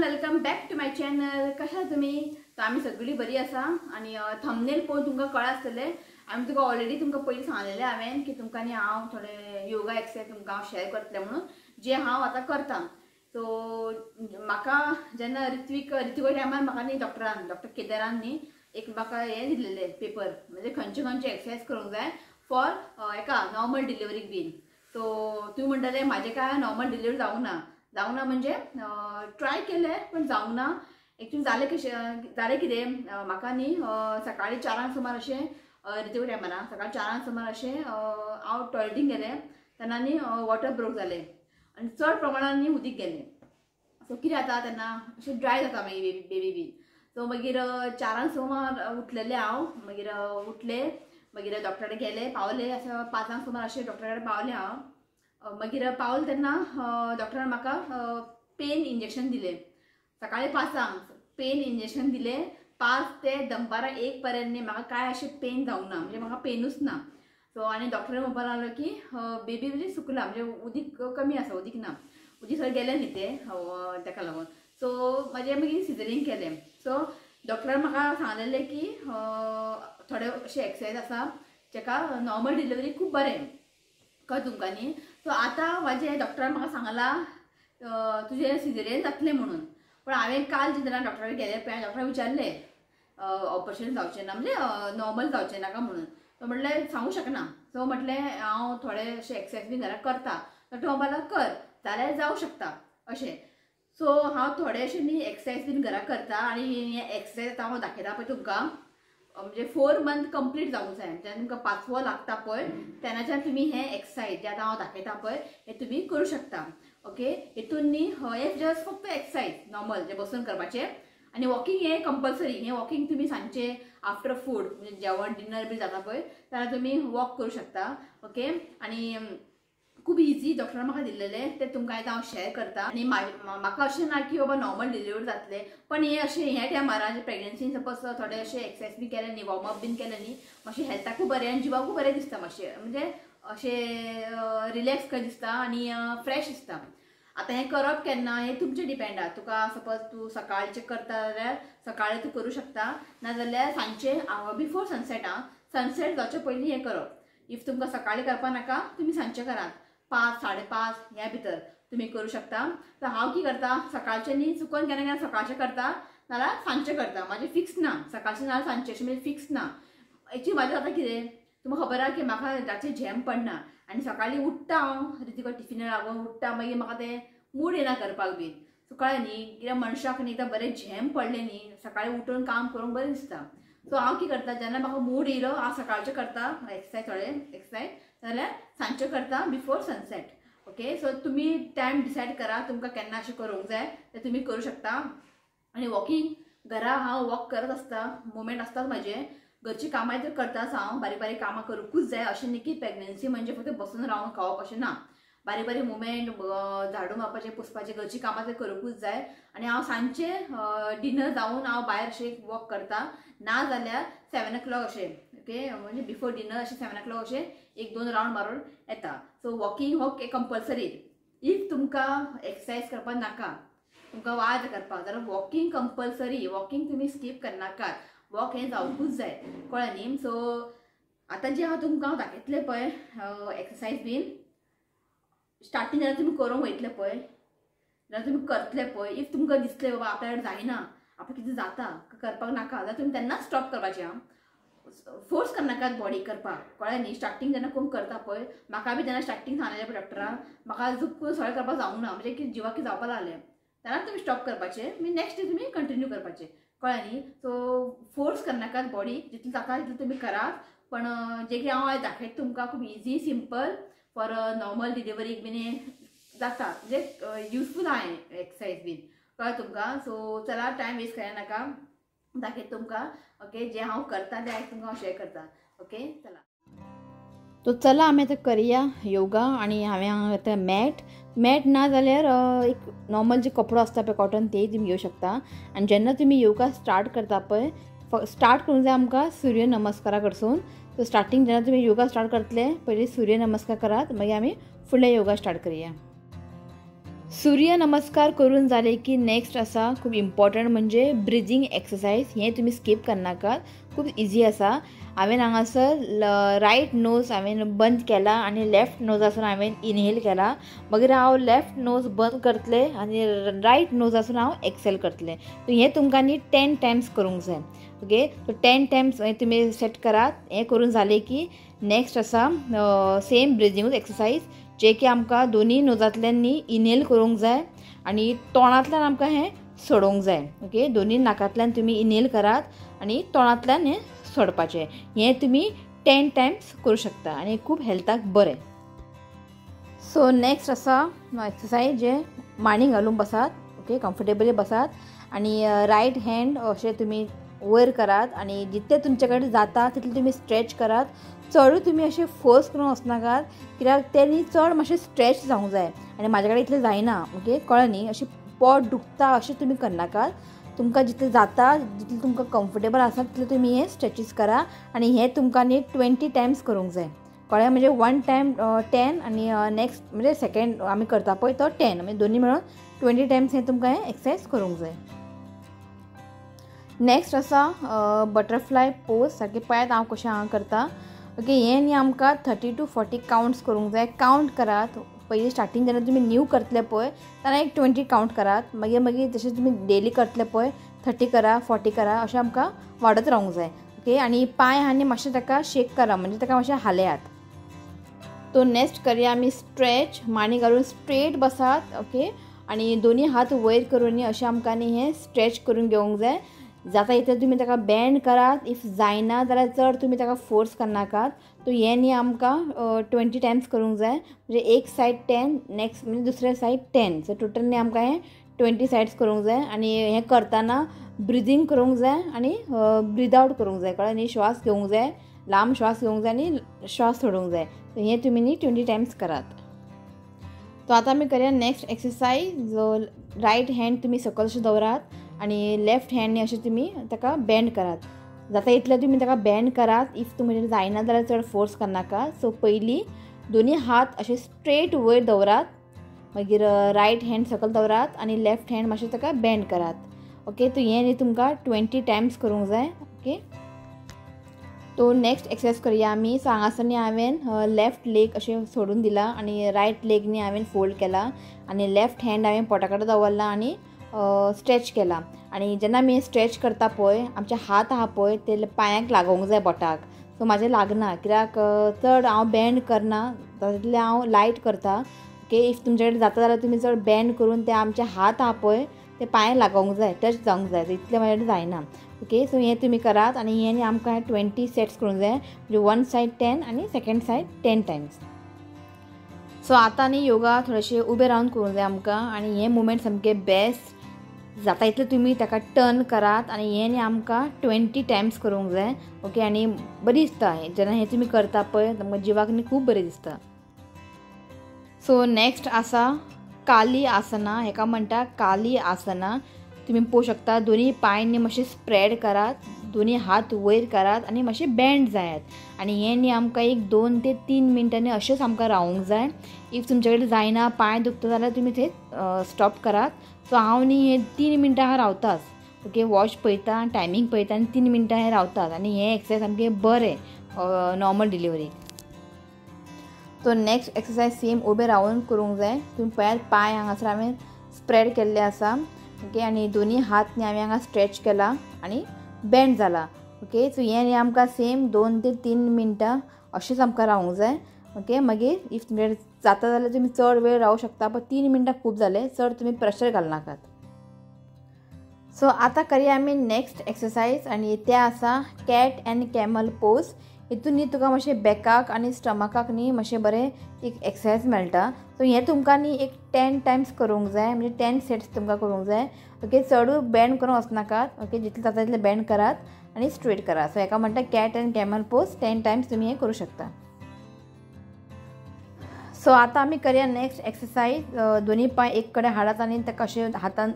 Welcome back to my channel. कशा तुम्ही? तर आम्ही सगळी बरी आसा आणि थंबनेल पळोवन तुमकां कळ्ळा आसतलें आमी तुका ऑलरेडी तुमकां पयलीं सांगलेलें हांवें की तुमकां न्ही हांव थोडे योगा एक्सरसाइज तुमकां हांव शेअर करतलें म्हणून जे हांव आतां करतां। सो म्हाका जेन्ना ऋत्विक टायमार म्हाका न्ही डॉक्टर केदारान न्ही एक म्हाका हें दिल्लेलें पेपर, म्हणजे खंयचे खंयचे एक्सरसाइज करूंक जाय फॉर एका नॉर्मल डिलिव्हरीक बीन। सो तुम्ही म्हणटले म्हाजें काय नॉर्मल डिलिव्हरी जावंक ना म्हणजे ट्राय केले पण जावंक ना। एक्चुअली जालें कितें म्हाका न्ही सकाळी 4 सुमार अशें ऋतू टायमार सकाळी 4 सुमार अशें हांव टॉयलेटीक गेलें तेन्ना न्ही वॉटर ब्रोक जालें आनी चड प्रमाणान न्ही उदीक गेलें। सो कितें जाता तेन्ना अशें ड्राय जाता मागीर बेबी बीन। सो मागीर 4 सुमार उठलेलें हांव, मागीर उठलें मागीर डॉक्टरा कडेन गेलें, पावलें अशें 5 सुमार अशें डॉक्टरा कडेन पावलें हांव। मागीर पावलें तेन्ना डॉक्टरान म्हाका पेन इंजेक्शन दिलें। सकाळी 5 पेन इंजेक्शन दिलें, 5 ते दनपारां 1 पर्यंत न्ही म्हाका काय अशें पेन जावंक ना, म्हणजे म्हाका पेनूच ना। सो आनी डॉक्टरान म्हणपाक लागलो की बेबी म्हणजे सुकला, म्हणजे उदीक कमी आसा, उदीक ना, उदीक सगळें गेलें न्ही तें ताका लागून। सो म्हाजें मागीर सिजरींग केलें। सो डॉक्टरान म्हाका सांगलेलें की थोडे अशे एक्सरसाइज आसा जेका नॉर्मल डिलिव्हरी खूब बरें कळ्ळें तुमकां न्ही। सो आतां म्हाजें डॉक्टरान म्हाका सांगलां तुजें सिजरीयन जातलें म्हणून। पण हांवें काल जेन्ना डॉक्टरा कडेन गेलें पळय डॉक्टरान विचारलें ऑपरेशन जावचें ना, म्हणजे नॉर्मल जावचें नाका म्हणून। तो म्हणलें सांगूं शकना। सो म्हटलें हांव थोडे अशे एक्सरसाइज बीन घरा करता। डॉक्टर म्हणपाक लागलो कर जाल्यार जावं शकता अशें। सो हांव थोडे अशे न्ही एक्सरसाइज बीन घरा करता आनी हे एक्सरसाइज हांव दाखयता पळय तुमकां, म्हणजे 4 मंथ कंप्लीट जावंक जाय। जेन्ना तुमकां 5वो लागता पळय तेन्नाच्यान तुमी हे एक्सरसाइज जे आतां हांव दाखयता पळय हे तुमी करूं शकता। ओके, हितून न्ही हे जस्ट फक्त एक्सरसाइज नॉर्मल जे बसून करपाचे आनी वॉकिंग हे कंपल्सरी। हे वॉकिंग तुमी सांजचे आफ्टर फूड म्हणजे जेवण डिनर बी जाता पळय तेन्ना तुमी वॉक करूं शकता। ओके, आनी खूब इजी डॉक्टरान म्हाका दिल्लेलें तें तुमकां आतां हांव शेअर करता। आनी म्हाका अशें ना की बाबा नॉर्मल डिलिव्हरी जातलें, पण हे अशें ह्या टायमार जे प्रेग्नन्सीन सपोज थोडे अशें एक्सरसाइज बी केले न्ही, वॉर्मअप बीन केले न्ही, मातशें हेल्थाकूय बरें आनी जिवाकूय बरें दिसता, मातशें म्हणजे अशें रिलॅक्स कशें दिसता आनी फ्रेश दिसता। आतां हें करप केन्ना हें तुमचें डिपेंड आहा। तुका सपोज तूं सकाळचें करता जाल्यार सकाळीं तूं करूं शकता, नाजाल्यार सांजचें बिफोर सनसेट सनसेट जावचे पयलीं हें करप। इफ तुमकां सकाळीं करपा नाका तुमी सांजचें करात, 5 5:30 ह्या भितर तुमी करूं शकता। तर हांव कितें करता सकाळचें न्ही चुकोन केन्ना केन्ना सकाळचें करता नाल्यार सांजचें करता, म्हाजें फिक्स ना सकाळचें नाल्यार सांजचें अशें म्हणजे फिक्स ना। एक्चुअली म्हाजें जाता कितें तुमकां खबर आहा की म्हाका रातचें झेम पडना आनी सकाळीं उठ्ठा हांव ऋतिका टिफिनाक लागून उठ्ठा, मागीर म्हाका तें मूड येना करपाक बीन। सो कळ्ळें न्ही, कित्याक मनशाक न्ही एकदां बरें झेम पडलें न्ही सकाळीं उठून काम करूंक बरें दिसता। सो हांव कितें करता जेन्ना म्हाका मूड येयलो हांव सकाळचें करता एक्सरसाइज, थोडे एक्सरसाइज जाल्यार सांजचें करता बिफोर सनसेट। ओके, सो तुमी टायम डिसायड करा तुमकां केन्ना अशें करूंक जाय तें तुमी करूं शकता। आनी वॉकिंग घरा हांव वॉक करत आसता, मुवमेंट आसताच म्हाजें, घरची कामां तर करताच हांव, बारीक बारीक कामां करूंकूच जाय। अशें न्ही की प्रेग्नन्सी म्हणजे फक्त बसून रावन खावप अशें ना, बारीक बारीक मुवमेंट झाडू मारपाचें पुसपाचें घरची कामां तर करूंकूच जाय। आनी हांव सांजचें डिनर जावन हांव भायर अशें वॉक करता, ना जाल्यार 7 o'clock अशें। ओके, म्हणजे बिफोर डिनर अशें 7 o'clock अशें 1-2 राउंड मारून येता। सो वॉकिंग हो कंपल्सरी। इफ तुमकां एक्सरसाइज करपाक नाका, तुमकां वाज करपाक जाल्यार वॉकिंग कंपल्सरी, वॉकिंग तुमी स्कीप करनाकात, वॉक हें जावंकूच जाय, कळ्ळें न्ही। सो आतां जें हांव तुमकां दाखयतलें पळय एक्सरसाइज बीन स्टार्टींग जाल्यार तुमी करूंक वयतले पळय जाल्यार तुमी करतले पळय, इफ तुमकां दिसलें बाबा आपल्या कडेन जायना, आपल्याक कितें जाता करपाक नाका जाल्यार तुमी तेन्नाच स्टॉप करपाचें। फोर्स करनाकात बॉडी करपाक, कळ्ळें न्ही। स्टार्टींग जेन्ना कोण करता पळय, म्हाका बी जेन्ना स्टार्टींग सांगलेलें पळय डॉक्टरान, म्हाका झुपून सगळें करपाक जावंक ना, म्हणजे की जिवाक कितें जावपाक लागलें, तेन्ना तुमी स्टॉप करपाचें, मागीर नेक्स्ट डे तुमी कंटिन्यू करपाचें, कळ्ळें न्ही। सो फोर्स करनाकात बॉडी, जितलें जाता तितलें तुमी करात। पण जें कितें हांव आयज दाखयता तुमकां खूब इजी सिंपल फॉर नॉर्मल डिलिव्हरीक बीन हें जाता, म्हणजे युजफूल आहा हें एक्सरसाइज बीन, कळ्ळें तुमकां। सो चला टायम वेस्ट करनाका, दाखयता तुमकां। ओके, जे हांव करता तें आयज तुमकां हांव शेअर करता। ओके, चला तो चला आमी आतां करया योगा। आनी हांवें आतां मॅट ना जाल्यार एक नॉर्मल जे कपडो आसता पळय कॉटन तेय तुमी घेवं शकता। आनी जेन्ना तुमी योगा स्टार्ट करता पळय, स्टार्ट करूंक जाय आमकां सूर्य नमस्कारा कडसून। सो स्टार्टींग जेन्ना तुमी योगा स्टार्ट करतले पयलीं सूर्य नमस्कार करात, मागीर आमी फुडले योगा स्टार्ट करया। सूर्य नमस्कार करून जाले की नेक्स्ट आसा खूब इम्पॉर्टंट म्हणजे ब्रिदींग एक्सरसाइज. हे तुम्ही स्किप करनाकात, खूब इजी आसा. हांवें हांगासर रायट नोज हांवें बंद केला आनी लेफ्ट नोजासून हांवें इनहेल केला. मागीर हांव लेफ्ट नोज बंद करतले आनी रायट नोजासून हांव एक्सेल करतलें. सो हें तुमकां न्ही 10 टायम्स करूंक जाय. ओके, सो 10 टायम्स तुमी सेट करात. हें करून जालें की नेक्स्ट आसा सेम ब्रिदींग एक्सरसाइज, जे की आमकां दोनी नोजांतल्यान न्ही इनहेल करूंक जाय आनी तोंडांतल्यान आमकां हें सोडूंक जाय. ओके, दोनी नाकांतल्यान तुमी इनहेल करात आनी तोंडांतल्यान हें सोडपाचें. हें तुमी 10 टायम्स करूं शकता आनी खूब हेल्थाक बरें. सो नेक्स्ट आसा एक्सरसाइज जे मांडी घालून बसात. ओके, कम्फर्टेबली बसात आनी रायट हँड अशें तुमी वयर करात आनी जितले तुमचे कडेन जाता तितले तुमी स्ट्रेच करात. चडूय तुमी अशें फोर्स करून वचनाकात, कित्याक ते न्ही चड मातशें स्ट्रेच जावंक जाय आनी म्हाजे कडेन इतलें जायना. ओके, कळ्ळें न्ही, अशें पोट दुखता अशें तुमी करनाकात. तुमकां जितलें जाता, जितलें तुमकां कम्फर्टेबल आसा तितलें तुमी हे स्ट्रेचीस करा आनी हे तुमकां न्ही 20 टायम्स करूंक जाय. कळ्ळें, म्हणजे 1 टायम 10 आनी नेक्स्ट म्हणजे सेकंड आमी करता पळय तो 10, म्हणजे दोनी मेळून 20 टायम्स हे तुमकां हे एक्सरसाइज करूंक जाय. नेक्स्ट आसा बटरफ्लाय पोज. सारकें पळयात हांव कशें हांगा करता. ओके, हें न्ही आमकां 30 to 40 काउंट्स करूंक जाय. काउंट करात. पयलीं स्टार्टींग जेन्ना तुमी न्यू करतले पळय तेन्ना एक 20 काउंट करात. मागीर जशें तुमी डेली करतले पळय 30 करा, 40 करा, अशें आमकां वाडत रावंक जाय. ओके, आनी पांय आनी मातशें ताका शेक करा, म्हणजे ताका मातशें हालयात. तो नेक्स्ट करया आमी स्ट्रेच. मांडी घालून स्ट्रेट बसात. ओके, आनी दोनी हात वयर करून न्ही अशें आमकां न्ही हें स्ट्रेच करून घेवंक जाय. जाता इतलें तुमी ताका बेंड करात. इफ जायना जाल्यार चड तुमी ताका फोर्स करनाकात. तो हें न्ही आमकां 20 टायम्स करूंक जाय. म्हणजे एक सायड 10, नेक्स्ट म्हणजे दुसरे सायड 10. सो टोटल न्ही आमकां हें 20 सायड्स करूंक जाय आनी हें करतना ब्रिदींग करूंक जाय आनी ब्रीद आवट करूंक जाय. कळ्ळें न्ही, श्वास घेवंक जाय, लांब श्वास घेवंक जाय आनी श्वास सोडूंक जाय. सो हें तुमी न्ही 20 टायम्स करात. तो आतां आमी करया नेक्स्ट एक्सरसाइज. रायट हँड तुमी सकयल अशें दवरात आनी लेफ्ट हँडनी अशें तुमी ताका बेंड करात. जाता इतलें तुमी ताका बेंड करात. इफ तुमी जायना जाल्यार चड फोर्स करनाका. सो पयलीं दोनी हात अशें स्ट्रेट वयर दवरात, मागीर रायट हँड सकयल दवरात आनी लेफ्ट हँड मातशें ताका बेंड करात. ओके, तो हें न्ही तुमकां 20 टायम्स करूंक जाय. ओके, तो नेक्स्ट एक्सरसाइज करया आमी. सो हांगासर न्ही हांवें लेफ्ट लेग अशें सोडून दिला आनी रायट लेग न्ही हांवें फोल्ड केला आनी लेफ्ट हँड हांवें पोटा कडेन दवरला आनी स्ट्रेच केला. आनी जेन्ना आमी स्ट्रेच करता पळय आमचे हात आहा पळय ते पांयांक लागोंक जाय बोटाक. सो म्हाजें लागना, कित्याक चड हांव बेंड करना, तितलें हांव लायट करता. ओके, इफ तुमचे कडेन जाता जाल्यार तुमी चड बेंड करून ते आमचे हात आहा पळय ते पांयांक लागोंक जाय, टच जावंक जाय. इतलें म्हाजे कडेन जायना. ओके, सो हें तुमी करात आनी हें न्ही आमकां 20 सेट्स करूंक जाय. म्हणजे वन सायड 10 आनी सेकंड सायड 10 टायम्स. सो आतां न्ही योगा थोडेशें उबें रावन करूंक जाय आमकां आनी हे मुवमेंट सामके बेस्ट. जाता इतलें तुमी ताका टर्न करात आनी हें न्ही आमकां 20 टायम्स करूंक जाय. ओके, आनी बरी दिसता जेन्ना हें तुमी करता पळय, तुमकां जिवाक न्ही खूब बरें दिसता. सो नेक्स्ट आसा काली आसना. हेका म्हणटा काली आसना. तुमी पळोवंक शकता दोनी पांय न्ही मातशें स्प्रेड करात, दोनी हात वयर करात आनी मातशें बेंड जायात आनी हें न्ही आमकां एक 2 ते 3 मिनटांनी अशेंच आमकां रावूंक जाय. इफ तुमचे कडेन जायना, पांय दुखता जाल्यार तुमी थंय स्टॉप करात. सो हांव न्ही हे 3 मिनटां हांव रावताच. ओके, वॉच पळयता, टायमींग पळयता आनी 3 मिनटां हे रावतात आनी हे एक्सरसाइज सामकें बरें नॉर्मल डिलिव्हरीक. तो नेक्स्ट एक्सरसाइज सेम उबें रावून करूंक जाय. तुमी पळयात पांय हांगासर हांवें स्प्रेड केल्ले आसा. ओके, आनी दोनी हात न्ही हांवें हांगा स्ट्रेच केला आनी बेंड जाला. ओके, सो हें न्ही आमकां सेम 2 ते 3 मिनटां अशेंच आमकां रावूंक जाय. ओके, मागीर इफ तुमचे जाता जाल्यार तुमी चड वेळ रावूं शकता, पण 3 मिनटां खूब जाले, चड तुमी प्रेशर घालनाकात. सो आतां करया आमी नेक्स्ट एक्सरसाइज आनी ते आसा कॅट एंड कॅमल पोज. हितून न्ही तुका मातशें बॅकाक आनी स्टमकाक न्ही मातशें बरें एक एक्सरसाइज मेळटा. सो हें तुमकां न्ही एक 10 टायम्स करूंक जाय, म्हणजे 10 सेट्स तुमकां करूंक जाय. ओके, चडूय बेंड करून वचनाकात. ओके, जितलें जाता तितलें बेंड करात आनी स्ट्रेट करात. सो हेका म्हणटा cat end camel pose. 10 Times तुमी हें करूं शकता. सो आतां आमी करया नेक्स्ट एक्सरसाइज. दोनी पांय एक कडेन हाडात आनी ताका अशें हातान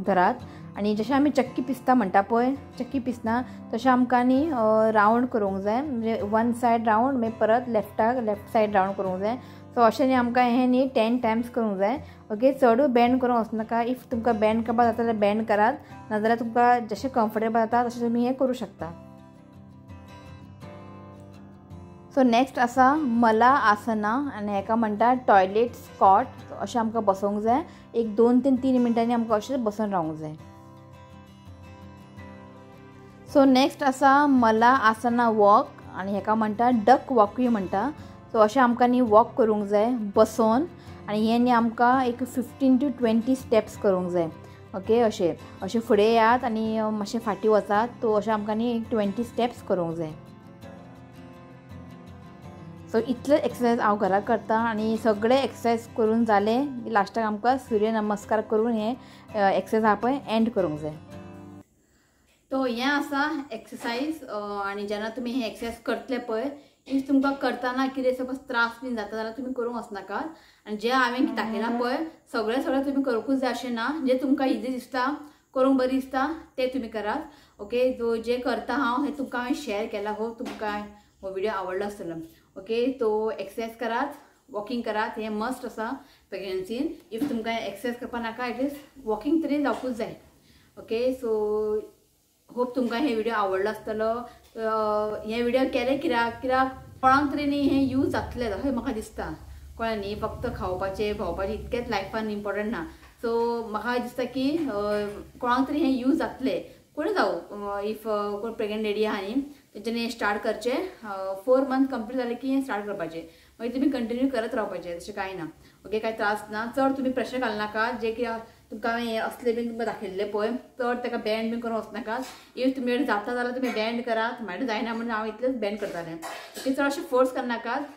धरात आनी जशें आमी चक्की पिसता म्हणटा पळय, चक्की पिसना तशें आमकां न्ही रावंड करूंक जाय, म्हणजे वन सायड रावंड मागीर परत लेफ्ट सायड रावंड करूंक जाय. सो अशें न्ही आमकां हें न्ही 10 टायम्स करूंक जाय. ओके, चडूय बेंड करूंक वचनाका. इफ तुमकां बेंड करपाक जाता जाल्यार बेंड करात, नाजाल्यार तुमकां जशें कम्फर्टेबल जाता तशें तुमी हें करूं शकता. सो नेक्स्ट आसा मला आसना आनी हेका म्हणटा टॉयलेट स्कॉट. अशें आमकां बसोंक जाय. एक 2 ते 3 मिनटांनी आमकां अशें बसून रावंक जाय. सो नेक्स्ट आसा मला आसना वॉक आनी हेका म्हणटा डक वॉकूय म्हणटा. सो अशें आमकां न्ही वॉक करूंक जाय बसून आनी हें न्ही आमकां एक 15 to 20 स्टेप्स करूंक जाय. ओके, अशें फुडें येयात आनी मातशें फाटीं वचात. तो अशें आमकां न्ही 20 स्टेप्स करूंक जाय. सो इतले एक्सरसायज हांव घरा करता आनी सगळे एक्सरसायज करून जाले लास्टाक आमकां सूर्य नमस्कार करून हे एक्सरसायज आहा पळय एंड करूंक जाय. तो हें आसा एक्सरसायज आनी जेन्ना तुमी हे एक्सरसायज करतले पळय, इफ तुमकां करतना कितें सपोज त्रास बीन जाता जाल्यार तुमी करूंक वचनाकात. आनी जे हांवें दाखयला पळय सगळें तुमी करूंकूच जाय अशें ना. जे तुमकां इजी दिसता, करूंक बरी दिसता ते तुमी करात. ओके, तो जे करता हांव हे तुमकां हांवें शेअर केला. हो तुमकां हो व्हिडिओ आवडलो आसतलो. ओके, तो एक्सरसायज करात, वॉकिंग करात, हे मस्ट आसा प्रेग्नन्सीन. इफ तुमकां एक्सरसायज करपाक नाका एटलिस्ट वॉकिंग तरी जावपूच जाय. ओके, सो होप तुमकां हे व्हिडिओ आवडलो आसतलो. हे व्हिडिओ केले कित्याक कोणाक तरी न्ही हे यूज जातले अशें म्हाका दिसता. कळ्ळें न्ही, फक्त खावपाचें भोंवपाचें इतकेंच लायफान इम्पॉर्टंट ना. सो म्हाका दिसता की कोणाक तरी हे यूज जातले. कोणी जावं, इफ कोण प्रेग्नंट लेडी आहा न्ही तेंच्यांनी स्टार्ट करचें. 4 मंथ कंप्लीट जाले की स्टार्ट करपाचें. मागीर तुमी कंटिन्यू करत रावपाचें, तशें कांय ना. ओके, कांय त्रास ना. चड तुमी प्रेशर घालनाका. जे कितें तुमकां हांवें असले बीन तुमकां दाखयल्ले पळय चड ताका बँड बीन करून वचनाकात. इफ तुमी जाता जाल्यार तुमी बँड करात. म्हाजे जायना म्हणून हांव इतलेंच बँड करतालें. ओके, चड अशें फोर्स करनाकात,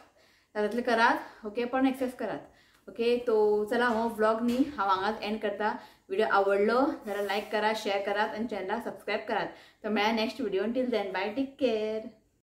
जातले करात. ओके, पण एक्सरसायज करात. ओके, तो चला हो व्लॉग न्ही हांव हांगाच एंड करता. व्हिडिओ आवडलो जाल्यार लायक करा, शेअर करात आनी चॅनलाक सबस्क्रायब करात. तर मेळ्या next video. Till then bye, take care.